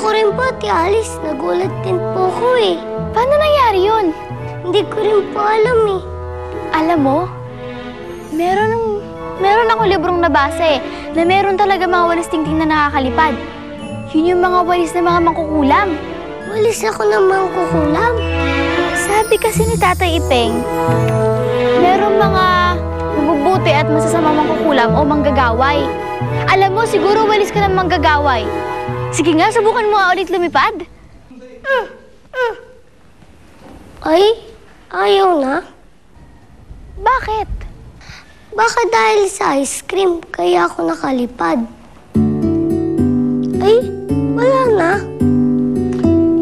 Ako rin po, Ate Alice. Nagulat din po ako eh. Paano nangyari yun? Hindi ko rin po alam eh. Alam mo, meron ako librong nabasa eh, na meron talaga mga walis tingting na nakakalipad. Yun yung mga walis na mga mangkukulam. Walis ako ng mangkukulam. Sabi kasi ni Tatay Ipeng, meron mga mabubuti at masasamang mangkukulam o manggagaway. Alam mo, siguro walis ka ng manggagaway. Sige nga, subukan mo nga ulit lumipad. Ay, ayaw na. Bakit? Baka dahil sa ice cream, kaya ako nakalipad. Ay, wala na.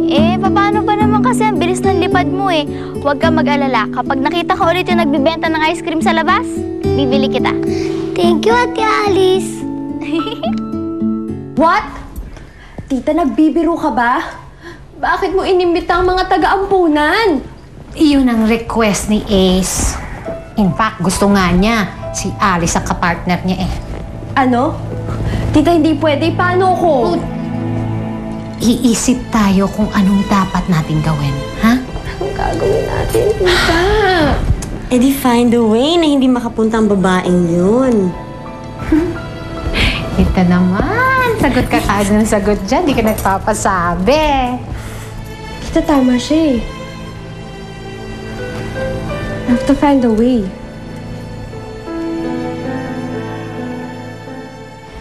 Eh, paano ba naman kasi ang bilis ng lipad mo eh? Huwag kang mag-alala. Kapag nakita ko ulit yung nagbibenta ng ice cream sa labas, bibili kita. Thank you, Ate Alice. What? Tita, nagbibiro ka ba? Bakit mo inimbita ang mga taga-ampunan? Iyon ang request ni Ace. In fact, gusto nga niya si Alice ang kapartner niya eh. Ano? Tita, hindi pwede. Paano ko? Iisip tayo kung anong dapat natin gawin, ha? Anong gagawin natin, tita? Eh di find a way na hindi makapunta ang babaeng yun. Ito naman, sagot ka kaagad ng sagot dyan. Di ka nagpapasabi. Tita, tama siya eh. I have to find a way.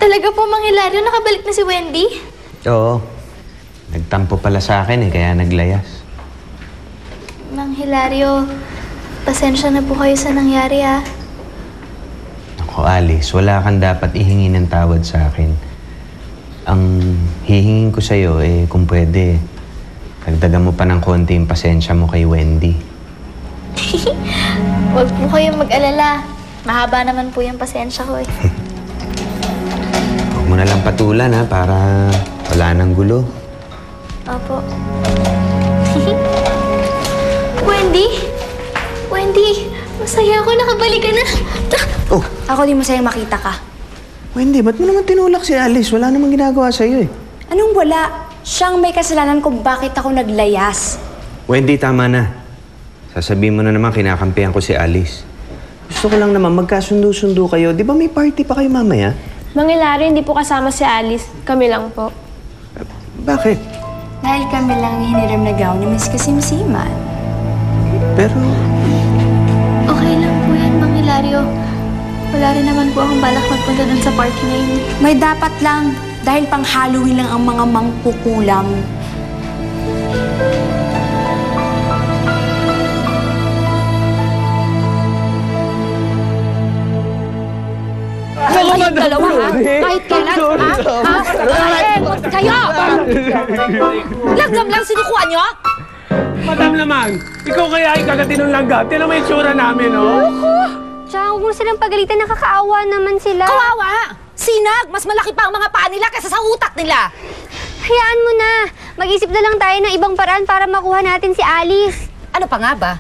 Talaga po, Mang Hilario, nakabalik na si Wendy? Oo. Nagtampo pala sa akin eh, kaya naglayas. Mang Hilario, pasensya na po kayo sa nangyari ah. Ako, Alice, wala kang dapat ihingi ng tawad sa akin. Ang hihingin ko sa'yo eh, kung pwede, dagdagan mo pa ng konti yung pasensya mo kay Wendy. Huwag po kayong mag-alala. Mahaba naman po yung pasensya ko eh. Huwag mo na lang patulan ha, para wala nang gulo. Opo. Wendy? Wendy, masaya ako. Nakabalik ka na. Oh, Ako di masayang makita ka. Wendy, ba't mo naman tinulak si Alice? Wala namang ginagawa sa'yo eh. Anong wala? Siyang may kasalanan kung bakit ako naglayas. Wendy, tama na. Sasabihin mo na naman kinakampihan ko si Alice. Gusto ko lang naman magkasundo-sundo kayo. Di ba may party pa kayo mamaya? Mang Hilario, hindi po kasama si Alice. Kami lang po. Bakit? Dahil kami lang hiniram na gown ni Miss Kasimsiman. Pero... Okay lang po yan, Mang Hilario. Wala rin naman po akong balak magpunta dun sa party na yun. May dapat lang, dahil pang Halloween lang ang mga mangkukulam. Kayong dalawa, ha? Kahit kailan, ha? Kayo! Langgam lang sinukuha nyo? Madam naman, ikaw kaya ay kagatin ng langgam. Tinan mo yung tsura namin, no? Tsaka huwag mo silang pagalitan, nakakaawa naman sila. Kawawa! Sinag! Mas malaki pa ang mga paa nila kaysa sa utak nila! Hayaan mo na. Mag-isip na lang tayo ng ibang paraan para makuha natin si Alice. Ano pa nga ba?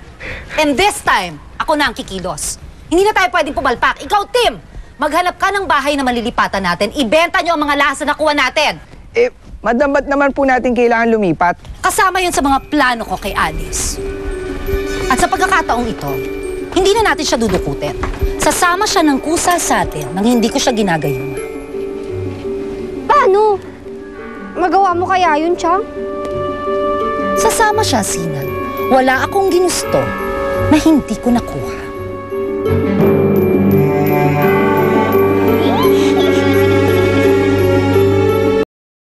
And this time, ako na ang kikilos. Hindi na tayo pwedeng pumalpak. Ikaw, Tim! Maghanap ka ng bahay na malilipatan natin. Ibenta nyo ang mga lahas na nakuha natin. Eh, madam, ba't naman po natin kailangan lumipat? Kasama yun sa mga plano ko kay Alice. At sa pagkakataong ito, hindi na natin siya dudukutin. Sasama siya ng kusa sa atin nang hindi ko siya ginagayuma. Paano? Magawa mo kaya yun, Chang? Sasama siya, Sinan. Wala akong ginusto na hindi ko nakuha.